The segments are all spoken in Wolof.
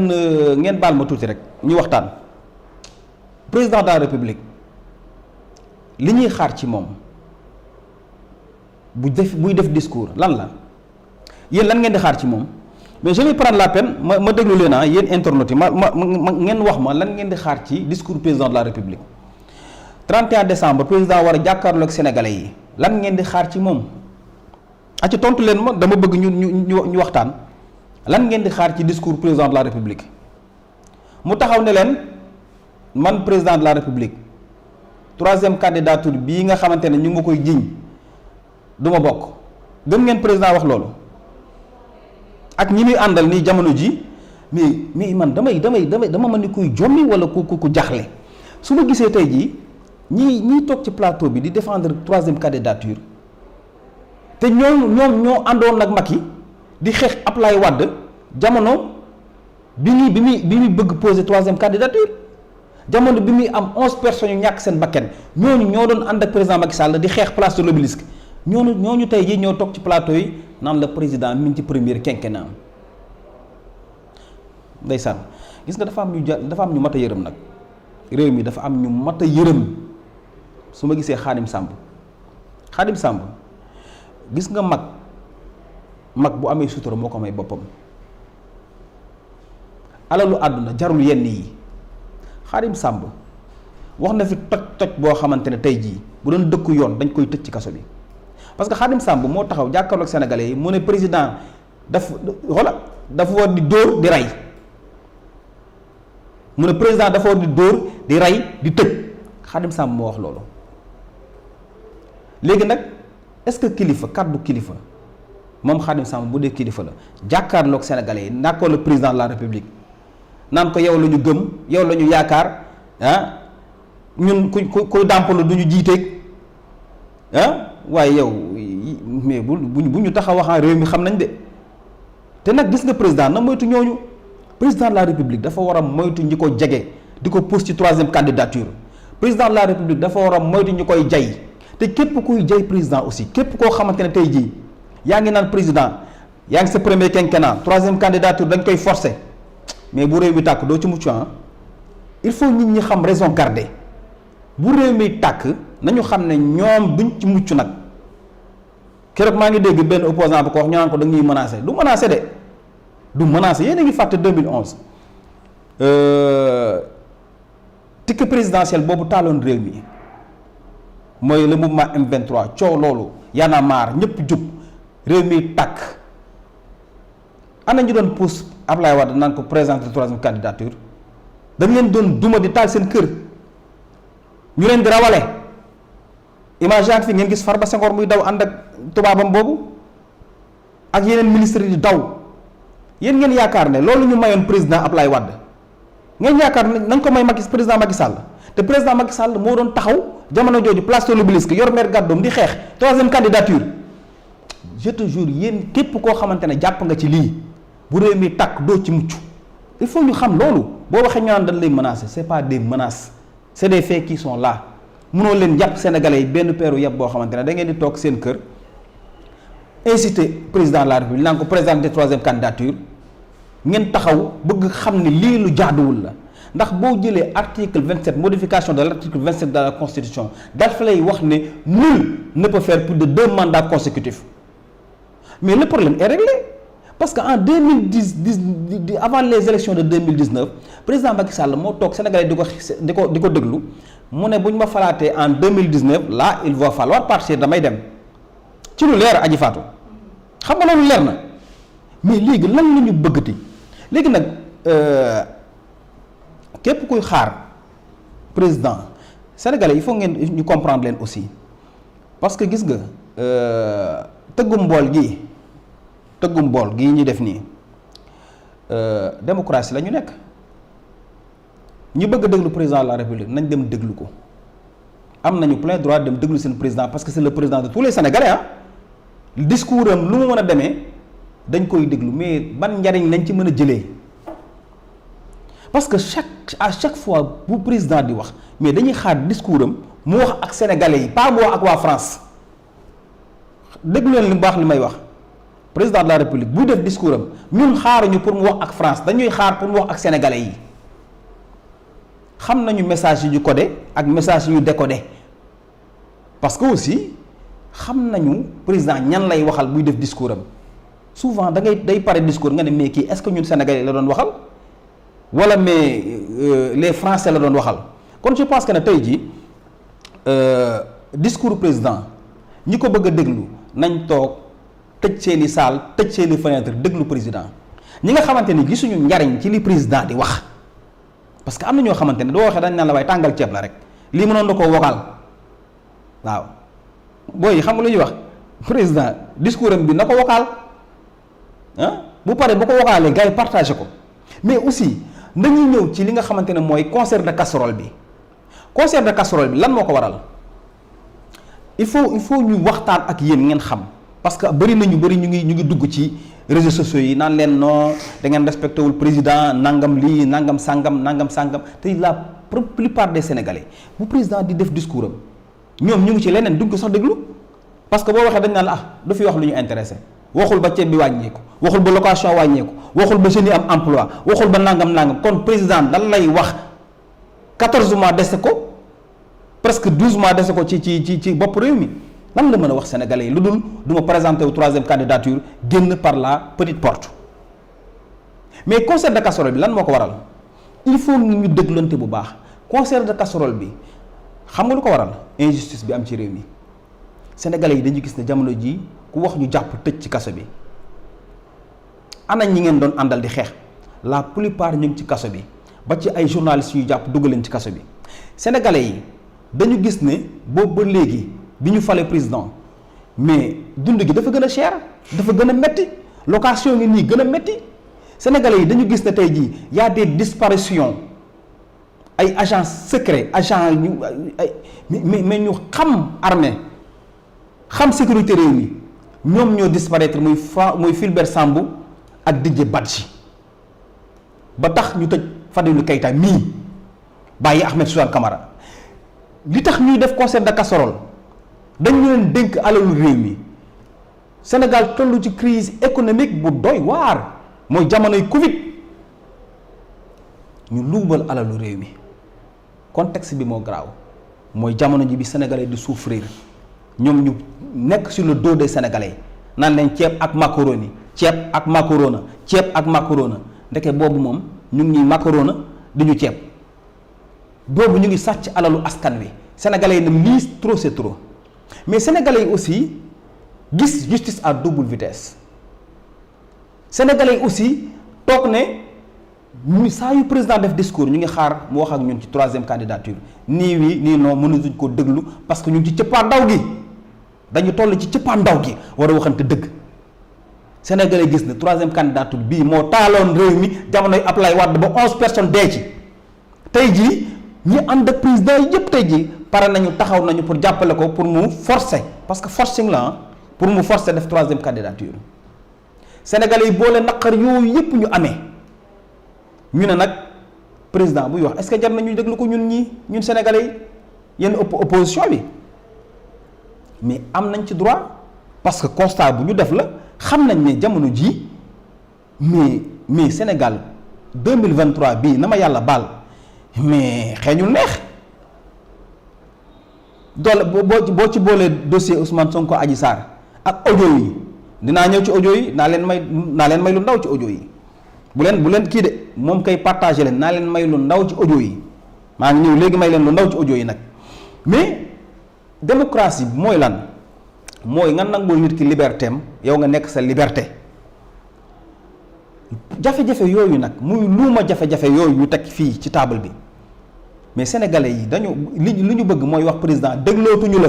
ngeen baal ma tuuti rek ñu waxtaan président de la république li ñuy xaar ci moom buy def discours lan la yéen lan ngeen di xaar ci moom mais je vais prendre la peine ma déglu leen yéen internautes yi ma ngeen wax ma lan ngeen di xaar ci discours président de la république 31 décembre président war a jàkkaarloo ak sénégalais yi lan ngeen di xaar ci moom ci tontu leen ma dama bëgg ñu waxtaan. lan ngeen di xaar ci discours président de la république mu taxaw ne leen man président de la république troisième candidature bii nga xamante ne ñu ngi koy jiñ du ma bokk gëm ngeen président wax loolu ak ñi muy àndal nii jamono ji mais man dama mën ni kuy jommi wala ku jaxle su ma gisee tey jii ñiy toog ci plateau bi di défendre troisième candidature te ñoo àndoon nag Macky di xeex Ablaye Wade jamono bi muy bëgg poser troisième candidature jamono bi muy am 11 personnes yu ñàkk seen bakken ñooñu ñoo doon ànd ak président Macky Sall di xeex place de l'Obélisque ñooñu tey jii ñoo toog ci plateau yi naan la président mi ngi ci premier quinquennat ndeysaan gis nga dafa am ñu mat a yërëm nag réew mi dafa am ñu mat a yërëm su ma gisee Xaadim Samb gis nga mag bu amee sutura moo ko may boppam alalu àdduna jarul yenn yi Xaadim Samb wax na fi toj boo xamante ne tey jii bu doon dëkku yoon dañ koy tëj ci kaso bi parce que Xaadim Samb moo taxaw jàkkaarloog sénégalais yi mu ne président dafa war di dóor di rey mu ne président dafa war di dóor di rey di tëj Xaadim Samb moo wax loolu léegi nag est-ce que kilifa kàddu kilifa moom Xaadim Samb bu dee kilifa la jàkkaarloog sénégalais yi nakoo le président de la république naan ko yow la ñu gëm yow la ñu yaakaar ñun kuy dàmpalu du ñu jiiteeg waaye yow mais bu ñu tax a waxaa réew mi xam nañ de te nag gis nga président na moytu ñooñu président de la république dafa war a moytu ñi ko jege di ko pousse ci troisième candidature président de la république dafa war a moytu ñi koy jay te képp kuy jay président aussi képp koo xamante ne tey jii yaa ngi naan président yaa ngi sa premier quinquennat troisième candidature dañ koy forcer mais bu réew mi tàkk doo ci mucc il faut nit ñi xam raison garder bu réew mi tàkk nañu xam ne ñoom duñ ci mucc nag keroog maa ngi dégg benn opposant bu ko wax ñu naan ko da ñuy menacer du menacer de du menacer yéen a ngi fàtte 2011 ticket présidentiel boobu taaloon réew mi mooy le mouvement M23 coow loolu Y'en a marre ñëpp jub réew mi tàkk ana ñu doon pousse Ablaye Wade naan ko présenter troisième candidature dañ leen doon duma di taal seen kër ñu leen di rawale image yaa ngi fi ngeen gis Farba Senghor muy daw ànd ak tubaabam boobu ak yeneen ministre yi daw yéen ngeen yaakaar ne loolu ñu mayoon président Ablaye Wade ngeen yaakaar ne nañ ko may président Macky Sall te président Macky Sall moo doon taxaw jamono jooju place de l'Obélisque yor maire gàddoom di xeex troisième candidature je te jure yéen képp koo xamante ne jàpp nga ci lii bu réew mi tàkk doo ci mucc il faut ñu xam loolu boo waxee ñu naan dañ lay menacer c'est pas des menaces c'est des faits qui sont là mënoo leen jàpp sénégalais yi benn peeru yàpp boo xamante ne da ngeen di toog seen kër inciter président de la république naan ko présenter troisième candidature ngeen taxaw bëgg xam ne lii lu jaaduwul la ndax boo jëlee article 27 modification de l'article 27 de la constitution dafa lay wax ne nul ne peut faire plus de 2 mandats consécutifs mais le problème est réglé parce que en 2010 avant les élections de 2019 président Macky Sall moo toog Sénégalais di ko déglu mu ne bu ñu ma falaatee en 2019 là il va falloir partir damay dem ci lu leer aji faatu xam nga loolu leer na mais léegi lan la ñu bëggati léegi nag képp kuy xaar président Sénégalais il faut ngeen ñu comprendre leen aussi parce que gis nga tëggum bool gii ñu def nii démocratie la ñu nekk ñu bëgg a déglu président de la république nañ dem déglu ko am nañu plein droit dem déglu seen président parce que c'est le président de tous les sénégalais discours am lu mu mën a demee dañ koy déglu mais ban njariñ lañ ci mën a jëlee parce que à chaque fois bu président di wax mais dañuy xaar discours am mu wax ak sénégalais yi pas mu wax ak waa France déglu leen li mu baax li may wax. président de la république buy def discours am ñun xaaruñu pour mu wax ak France, dañuy xaar pour mu wax ak sénégalais yi. xam nañu message yi ñu codé ak message yi ñu décodé parce que aussi xam nañu président ñan lay waxal buy def discours am souvent da ngay day pare discours nga ne mais kii est-ce que ñun sénégalais la doon waxal wala mais les français la doon waxal kon je pense que ne tey jii discours président ñi ko bëgg a déglu nañ toog tëj seeni salle tëj seeni fenêtre déglu président ñi nga xamante ni gisuñu njariñ ci li président di wax parce que am na ñoo xamante ne doo waxee dañ naan la waaye tàngal ceeb la rek lii mënoon na koo wogal waaw booy xam nga lu ñuy wax président discours am bi na ko wokaal bu paree bu ko wokaalee gars yi partagé ko mais aussi nañuy ñëw ci li nga xamante ne mooy concert de casserole bi concert de casserole bi lan moo ko waral il faut ñu waxtaan ak yéen ngeen xam parce que bëri na ñu ngi dugg ci réseaux sociaux yi naan leen non da ngeen respecté wul président nangam lii nangam sangam te la plupart des sénégalais bu président di def discours am ñoom ñu ngi ci leneen duñ ko sax déglu parce que boo waxee dañ naan la du fi wax lu ñu intéressé waxul ba ceeb bi wàññeeku waxul ba location wàññeeku waxul ba jeunes yi am emploi waxul ba nangam kon président lan lay wax 14 mois dese ko presque 12 mois dese ko ci bopp réew mi lan la mën a wax sénégalais yi lu dul du ma présenté wu 3e candidature génn par la petite porte mais concert de casserole bi lan moo ko waral il faut ñu déglante bu baax concert de casserole bi xam nga lu ko waral injustice bi am ci réew mi sénégalais yi dañu gis ne jamono ji ku wax ñu jàpp tëj ci kaso bi ana ñi ngeen doon àndal di xeex la plupart ñu ngi ci kaso bi ba ci ay journalistes yu jàpp dugg leen ci kaso bi sénégalais yi dañu gis ne boobu ba léegi bi ñu fale président mais dund gi dafa gën a cher dafa gën a metti location ngi nii gën a metti sénégalais yi dañu gis ne tey jii y a des disparitions ay agents secrets agents ñu ay mais ñu xam armée xam sécurité réew mi ñoom ñoo disparaître muy Fulbert Sambou ak Didier Badji ba tax ñu tëj Fadilou Keita mii bàyyi Ahmed Suzanne Camara li tax ñuy def concert de casserole dañu leen dénk alalu réew mi Sénégal tollu ci crise économique bu doy waar mooy jamonoy Covid ñu luubal alalu réew mi contexte bi moo garaaw mooy jamono ji bi sénégalais di souffrir ñoom ñu nekk sur le dos des sénégalais naan leen ceeb ak macaroni ceeb ak macarona ceeb ak macarona ndeke boobu moom ñu ngi ñuy macarona di ñu ceeb boobu ñu ngi sàcc alalu askan wi sénégalais yi ne lii trop c'est trop mais sénégalais yi aussi gis justice à double vitesse sénégalais yi aussi toog ne ñu saa yu président def discours ñu ngi xaar mu wax ak ñun ci 3e candidature nii wii nii non mënatuñ ko déglu parce que ñu ngi ci cëppaandaw gi dañu toll ci cëppaandaw gi war a waxante dëgg sénégalais gis ne 3e candidature bii moo taaloon réew mi jamonoy Ablaye Wade ba 11 personnes dee ci tey jii ñi ànd ak président yi yëpp tey jii pare nañu taxaw nañu pour jàppale ko pour mu forcer parce que forcing la pour mu forcer def 3e candidature sénégalais yi boole naqar yooyu yëpp ñu amee ñu ne nag président buy wax est-ce que jar na ñuy déglu ko ñun sénégalais yi yenn opposition bi mais am nañ ci droit parce que constat bu ñu def la xam nañ ne jamono ji mais Sénégal 2023 bii na ma yàlla baal mais xeeñul neex doole boo ci boolee dossier Ousmane Sonko Adji Sarr ak audio yi dinaa ñëw ci audio yi naa leen may lu ndaw ci audio yi bu leen kii de moom kay partagé leen naa leen may lu ndaw ci audio yi maa ngi ñëw léegi may leen lu ndaw ci audio yi nag mais démocratie mooy lan mooy nga nangul nit ki liberté am yow nga nekk sa liberté jafe-jafe yooyu nag muy luuma jafe-jafe yooyu ñu teg fii ci table bi mais sénégalais yi dañu li ñu bëgg mooy wax président déglootuñu la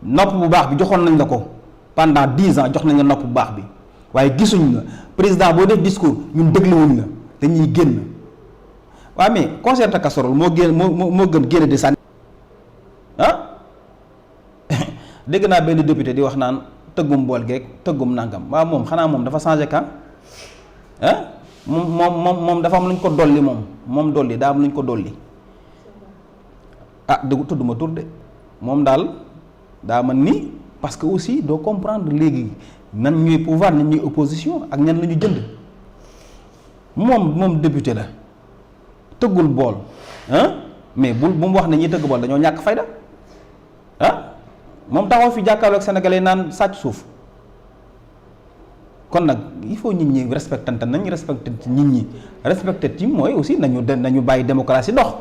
nopp bu baax bi joxoon nañ la ko pendant 10 ans jox nañ la nopp bu baax bi waaye gisuñ la président boo def discours ñun dégluwuñ la dañuy génn waaw mais concert de casserole moo gën génn di sànni dégg naa benn député di wax naan tëggum bool geeg tëggum nangam waaw moom xanaa moom dafa changé kan moom dafa am lu ñu ko dolli moom dolli daa am lu ñu ko dolli dëgg tudduma tur de moom daal daa man ni parce que aussi doo comprendre léegi nan ñuy pouvoir nan ñuy opposition ak ñan la ñu jënd moom député la tëggul bool mais bu mu wax ne ñi tëgg bool dañoo ñàkk fayda moom taxaw fi jàkkaarloog sénégalais naan sàcc suuf kon nag il faut nit ñi respectante nañ respecté nit ñi respecté ci mooy aussi nañu bàyyi démocratie dox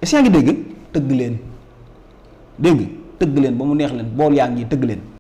est-ce que yaa ngi dégg tëgg leen ba mu neex leen bool yaa ngi tëgg leen